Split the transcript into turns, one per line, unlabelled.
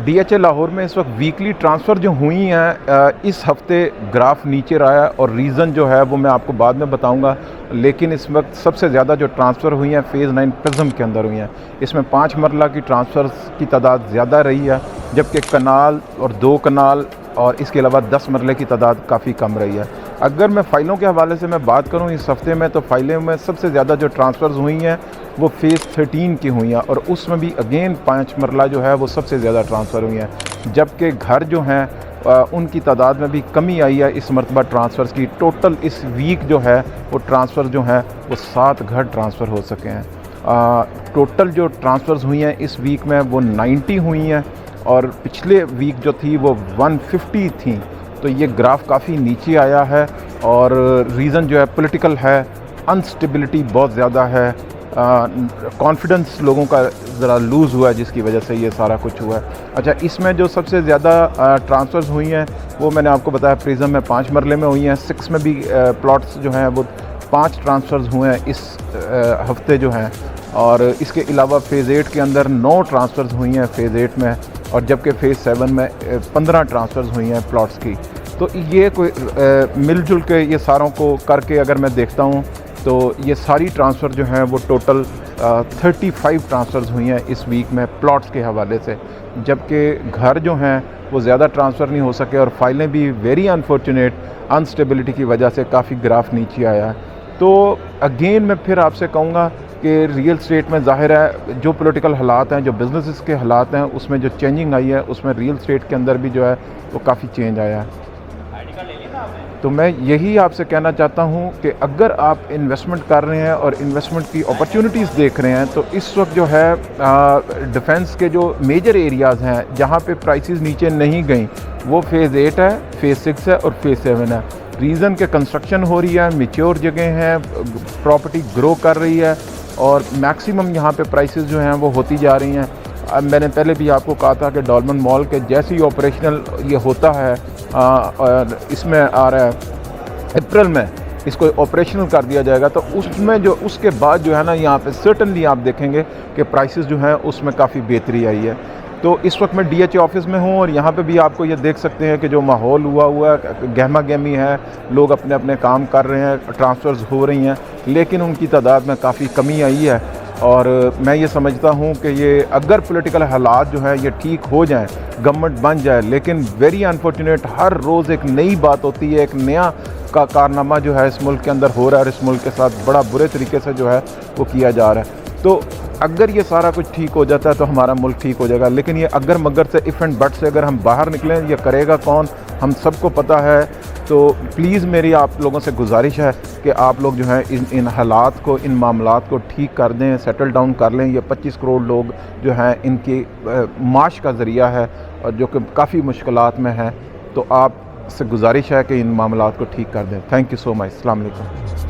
DHA Lahore میں اس وقت weekly transfer جو ہوئی ہیں اس ہفتے گراف نیچے رہا ہے اور ریزن جو ہے وہ میں آپ کو بعد میں بتاؤں گا، لیکن اس وقت سب سے زیادہ جو ٹرانسفر ہوئی ہیں فیز 9 پرزم کے اندر ہوئی ہیں۔ اس میں 5 مرلہ کی ٹرانسفرز کی تعداد زیادہ رہی ہے، جبکہ کنال اور 2 کنال اور اس کے علاوہ 10 مرلے کی تعداد کافی کم رہی ہے۔ اگر میں فائلوں کے حوالے سے میں بات کروں اس ہفتے میں، تو فائلوں میں سب سے زیادہ جو ٹرانسفرز ہوئی ہیں وہ فیز 13 کی ہوئی ہیں، اور اس میں بھی اگین 5 مرلہ جو ہے وہ سب سے زیادہ ٹرانسفر ہوئی ہیں، جبکہ گھر جو ہیں ان کی تعداد میں بھی کمی آئی ہے اس مرتبہ ٹرانسفرز کی۔ ٹوٹل اس ویک جو ہے وہ ٹرانسفر جو ہیں وہ 7 گھر ٹرانسفر ہو سکے ہیں۔ ٹوٹل جو ٹرانسفرز ہوئی ہیں اس ویک میں وہ 90 ہوئی ہیں، اور پچھلے ویک جو تھی وہ 150 تھیں۔ تو یہ گراف کافی نیچے آیا ہے، اور ریزن جو ہے پولیٹیکل ہے، انسٹیبلٹی بہت زیادہ ہے، کانفیڈنس لوگوں کا ذرا لوز ہوا ہے، جس کی وجہ سے یہ سارا کچھ ہوا ہے۔ اچھا، اس میں جو سب سے زیادہ ٹرانسفرز ہوئی ہیں وہ میں نے آپ کو بتایا پریزم میں 5 مرلے میں ہوئی ہیں، 6 میں بھی پلاٹس جو ہیں وہ 5 ٹرانسفرز ہوئے ہیں اس ہفتے جو ہیں، اور اس کے علاوہ فیز 8 کے اندر 9 ٹرانسفرز ہوئی ہیں فیز 8 میں، اور جبکہ فیز 7 میں 15 ٹرانسفرز ہوئی ہیں پلاٹس کی۔ تو یہ کوئی مل جل کے یہ ساروں کو کر کے اگر میں دیکھتا ہوں تو یہ ساری ٹرانسفر جو ہیں وہ ٹوٹل 35 ٹرانسفرز ہوئی ہیں اس ویک میں پلاٹس کے حوالے سے، جبکہ گھر جو ہیں وہ زیادہ ٹرانسفر نہیں ہو سکے، اور فائلیں بھی ویری انفارچونیٹ انسٹیبلٹی کی وجہ سے کافی گراف نیچے آیا ہے۔ تو اگین میں پھر آپ سے کہوں گا کہ ریئل اسٹیٹ میں ظاہر ہے جو پولیٹیکل حالات ہیں، جو بزنسز کے حالات ہیں، اس میں جو چینجنگ آئی ہے اس میں ریئل اسٹیٹ کے اندر بھی جو ہے وہ کافی چینج آیا ہے۔ تو میں یہی آپ سے کہنا چاہتا ہوں کہ اگر آپ انویسٹمنٹ کر رہے ہیں اور انویسٹمنٹ کی اپرچونٹیز دیکھ رہے ہیں، تو اس وقت جو ہے ڈیفنس کے جو میجر ایریاز ہیں جہاں پہ پرائسز نیچے نہیں گئیں وہ فیز 8 ہے، فیز 6 ہے اور فیز 7 ہے۔ ریزن کہ کنسٹرکشن ہو رہی ہے، میچور جگہ ہیں، پراپرٹی گرو کر رہی ہے، اور میکسیمم یہاں پہ پرائسز جو ہیں وہ ہوتی جا رہی ہیں۔ اب میں نے پہلے بھی آپ کو کہا تھا کہ ڈولمن مال کے جیسے ہی آپریشنل یہ ہوتا ہے، اور اس میں آ رہا ہے اپریل میں اس کو آپریشنل کر دیا جائے گا، تو اس میں جو اس کے بعد جو ہے نا یہاں پہ سرٹنلی آپ دیکھیں گے کہ پرائسز جو ہیں اس میں کافی بہتری آئی ہے۔ تو اس وقت میں DHA آفس میں ہوں، اور یہاں پہ بھی آپ کو یہ دیکھ سکتے ہیں کہ جو ماحول ہوا ہے گہما گہمی ہے، لوگ اپنے اپنے کام کر رہے ہیں، ٹرانسفرز ہو رہی ہیں، لیکن ان کی تعداد میں کافی کمی آئی ہے۔ اور میں یہ سمجھتا ہوں کہ یہ اگر پولیٹیکل حالات جو ہیں یہ ٹھیک ہو جائیں، گورنمنٹ بن جائے، لیکن ویری انفارچونیٹ ہر روز ایک نئی بات ہوتی ہے، ایک نیا کارنامہ جو ہے اس ملک کے اندر ہو رہا ہے، اور اس ملک کے ساتھ بڑا برے طریقے سے جو ہے وہ کیا جا رہا ہے۔ تو اگر یہ سارا کچھ ٹھیک ہو جاتا ہے تو ہمارا ملک ٹھیک ہو جائے گا، لیکن یہ اگر مگر سے اف اینڈ بٹ سے اگر ہم باہر نکلیں، یہ کرے گا کون ہم سب کو پتہ ہے۔ تو پلیز میری آپ لوگوں سے گزارش ہے کہ آپ لوگ جو ہیں ان حالات کو، ان معاملات کو ٹھیک کر دیں، سیٹل ڈاؤن کر لیں۔ یہ 25 کروڑ لوگ جو ہیں ان کی معاش کا ذریعہ ہے، اور جو کہ کافی مشکلات میں ہیں، تو آپ سے گزارش ہے کہ ان معاملات کو ٹھیک کر دیں۔ تھینک یو سو مچ۔ السلام علیکم۔